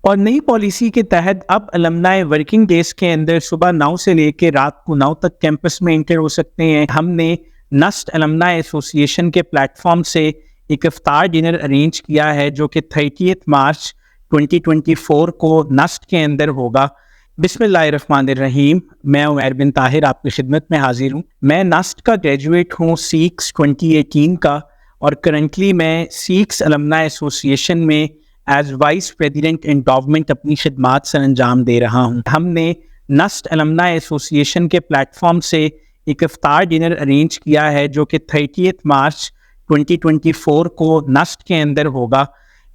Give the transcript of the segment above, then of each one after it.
اور نئی پالیسی کے تحت اب المنائے ورکنگ ڈیز کے اندر صبح 9 سے لے کے رات کو 9 تک کیمپس میں انٹر ہو سکتے ہیں۔ ہم نے نسٹ المنائے ایسوسی ایشن کے پلیٹ فارم سے ایک افطار ڈنر ارینج کیا ہے جو کہ 30 مارچ 2024 کو نسٹ کے اندر ہوگا۔ بسم اللہ الرحمن الرحیم، میں عمیر بن طاہر آپ کی خدمت میں حاضر ہوں۔ میں نسٹ کا گریجویٹ ہوں سیکس 2018 کا، اور کرنٹلی میں سیکس المنائے ایسوسی ایشن میں ایز وائس پریزیڈنٹ انڈاومنٹ اپنی خدمات سر انجام دے رہا ہوں۔ ہم نے نسٹ المنائے ایسوسی ایشن کے پلیٹ فارم سے ایک افطار ڈنر ارینج کیا ہے جو کہ 30 مارچ 2024 کو نسٹ کے اندر ہوگا۔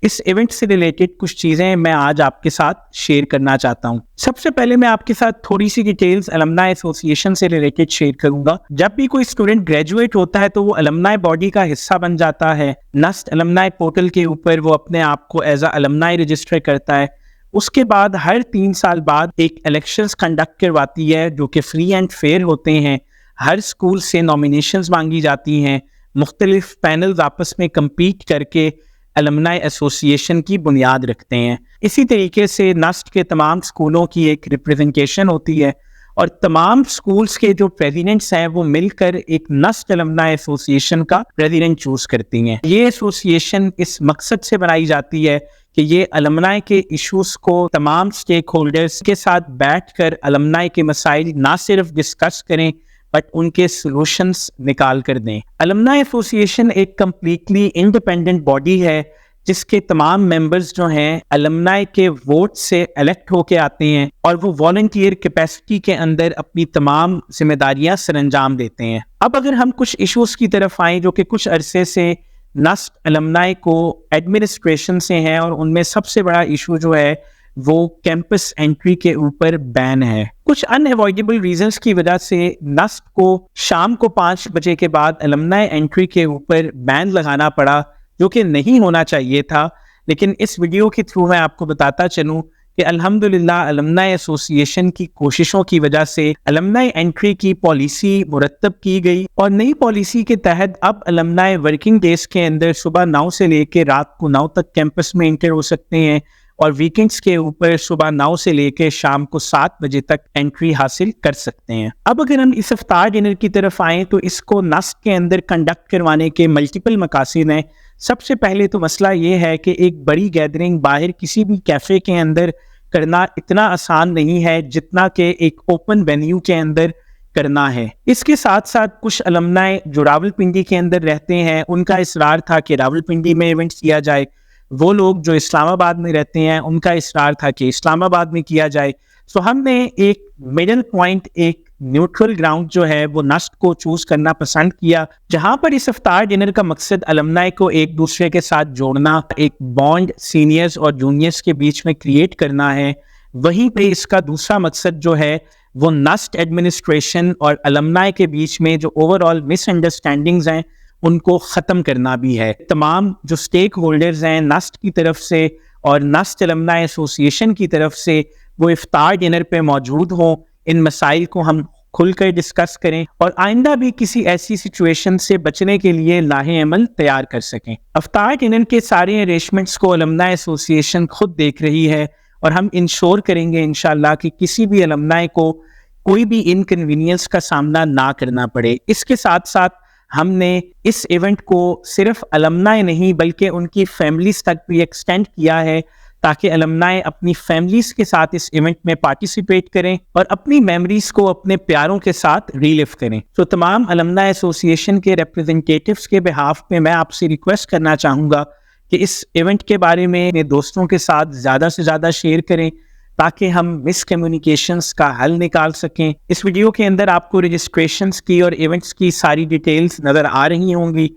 اس ایونٹ سے ریلیٹڈ کچھ چیزیں میں آج آپ کے ساتھ شیئر کرنا چاہتا ہوں۔ سب سے پہلے میں آپ کے ساتھ تھوڑی سی ڈیٹیلز المنائے ایسوسی ایشن سے ریلیٹڈ شیئر کروں گا۔ جب بھی کوئی اسٹوڈنٹ گریجویٹ ہوتا ہے تو وہ المنائے باڈی کا حصہ بن جاتا ہے۔ نسٹ المنائے پورٹل کے اوپر وہ اپنے آپ کو ایز اے المنائے رجسٹر کرتا ہے۔ اس کے بعد ہر 3 سال بعد ایک الیکشنز کنڈکٹ کرواتی ہے جو کہ فری اینڈ فیئر ہوتے ہیں۔ ہر اسکول سے نامینیشنز مانگی جاتی ہیں، مختلف پینلز آپس میں کمپیٹ کر کے المنائے ایسوسی ایشن کی بنیاد رکھتے ہیں۔ اسی طریقے سے نسٹ کے تمام اسکولوں کی ایک ریپریزنٹیشن ہوتی ہے، اور تمام اسکولس کے جو پریزیڈنٹس ہیں وہ مل کر ایک نسٹ المنائے ایسوسی ایشن کا پریزیڈنٹ چوز کرتی ہیں۔ یہ ایسوسی ایشن اس مقصد سے بنائی جاتی ہے کہ یہ المنائے کے ایشوز کو تمام اسٹیک ہولڈرز کے ساتھ بیٹھ کر المنائے کے مسائل نہ صرف ڈسکس کریں بٹ ان کے سولوشنز نکال کر دیں۔ المنائے ایسوسی ایشن ایک کمپلیٹلی انڈیپینڈنٹ باڈی ہے جس کے تمام ممبرز جو ہیں المنائے کے ووٹ سے الیکٹ ہو کے آتے ہیں، اور وہ والنٹیئر کیپیسٹی کے اندر اپنی تمام ذمہ داریاں سر انجام دیتے ہیں۔ اب اگر ہم کچھ ایشوز کی طرف آئیں جو کہ کچھ عرصے سے نسٹ المنائے کو ایڈمنسٹریشن سے ہیں، اور ان میں سب سے بڑا ایشو جو ہے وہ کیمپس انٹری کے اوپر بین ہے۔ کچھ ان ایوائڈیبل ریزنز کی وجہ سے نسٹ کو شام کو 5 بجے کے بعد المنائے انٹری کے اوپر بین لگانا پڑا، جو کہ نہیں ہونا چاہیے تھا۔ لیکن اس ویڈیو کے تھرو میں آپ کو بتاتا چلوں کہ الحمدللہ المنائے ایسوسی ایشن کی کوششوں کی وجہ سے المنائے انٹری کی پالیسی مرتب کی گئی، اور نئی پالیسی کے تحت اب المنائے ورکنگ ڈیز کے اندر صبح 9 سے لے کے رات کو 9 تک کیمپس میں انٹر ہو سکتے ہیں، اور ویکنڈز کے اوپر صبح 9 سے لے کے شام کو 7 بجے تک انٹری حاصل کر سکتے ہیں۔ اب اگر ہم اس افطار ڈنر کی طرف آئیں تو اس کو نسٹ کے اندر کنڈکٹ کروانے کے ملٹیپل مقاصد ہیں۔ سب سے پہلے تو مسئلہ یہ ہے کہ ایک بڑی گیدرنگ باہر کسی بھی کیفے کے اندر کرنا اتنا آسان نہیں ہے جتنا کہ ایک اوپن وینیو کے اندر کرنا ہے۔ اس کے ساتھ ساتھ کچھ المنائے جو راولپنڈی کے اندر رہتے ہیں ان کا اصرار تھا کہ راولپنڈی میں ایونٹ کیا جائے، وہ لوگ جو اسلام آباد میں رہتے ہیں ان کا اصرار تھا کہ اسلام آباد میں کیا جائے۔ سو ہم نے ایک مڈل پوائنٹ، ایک نیوٹرل گراؤنڈ جو ہے وہ نسٹ کو چوز کرنا پسند کیا، جہاں پر اس افطار ڈنر کا مقصد المنائے کو ایک دوسرے کے ساتھ جوڑنا، ایک بانڈ سینئرز اور جونیئرز کے بیچ میں کریٹ کرنا ہے۔ وہیں پہ اس کا دوسرا مقصد جو ہے وہ نسٹ ایڈمنسٹریشن اور المنائے کے بیچ میں جو اوور آل مس انڈرسٹینڈنگز ہیں ان کو ختم کرنا بھی ہے۔ تمام جو سٹیک ہولڈرز ہیں نسٹ کی طرف سے اور نسٹ المنائے ایسوسی ایشن کی طرف سے وہ افطار ڈنر پہ موجود ہوں، ان مسائل کو ہم کھل کر ڈسکس کریں، اور آئندہ بھی کسی ایسی سچویشن سے بچنے کے لیے لاہ عمل تیار کر سکیں۔ افطار ڈنر کے سارے ارینجمنٹس کو المنائے ایسوسی ایشن خود دیکھ رہی ہے، اور ہم انشور کریں گے انشاءاللہ کہ کسی بھی المنائے کو کوئی بھی انکنوینئنس کا سامنا نہ کرنا پڑے۔ اس کے ساتھ ساتھ ہم نے اس ایونٹ کو صرف المنائے نہیں بلکہ ان کی فیملیز تک بھی ایکسٹینڈ کیا ہے، تاکہ المنائے اپنی فیملیز کے ساتھ اس ایونٹ میں پارٹیسپیٹ کریں اور اپنی میموریز کو اپنے پیاروں کے ساتھ ریلیو کریں۔ تو تمام المنائے ایسوسی ایشن کے ریپریزنٹیٹیوز کے بہاف پہ میں آپ سے ریکویسٹ کرنا چاہوں گا کہ اس ایونٹ کے بارے میں اپنے دوستوں کے ساتھ زیادہ سے زیادہ شیئر کریں تاکہ ہم مس کمیونیکیشنز کا حل نکال سکیں۔ اس ویڈیو کے اندر آپ کو رجسٹریشنز کی اور ایونٹس کی ساری ڈیٹیلز نظر آ رہی ہوں گی۔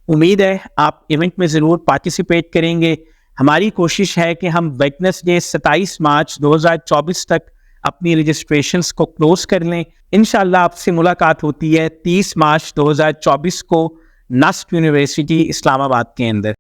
امید ہے آپ ایونٹ میں ضرور پارٹیسپیٹ کریں گے۔ ہماری کوشش ہے کہ ہم ویڈنسڈے 27 مارچ 2024 تک اپنی رجسٹریشنز کو کلوز کر لیں۔ انشاءاللہ آپ سے ملاقات ہوتی ہے 30 مارچ 2024 کو نسٹ یونیورسٹی اسلام آباد کے اندر۔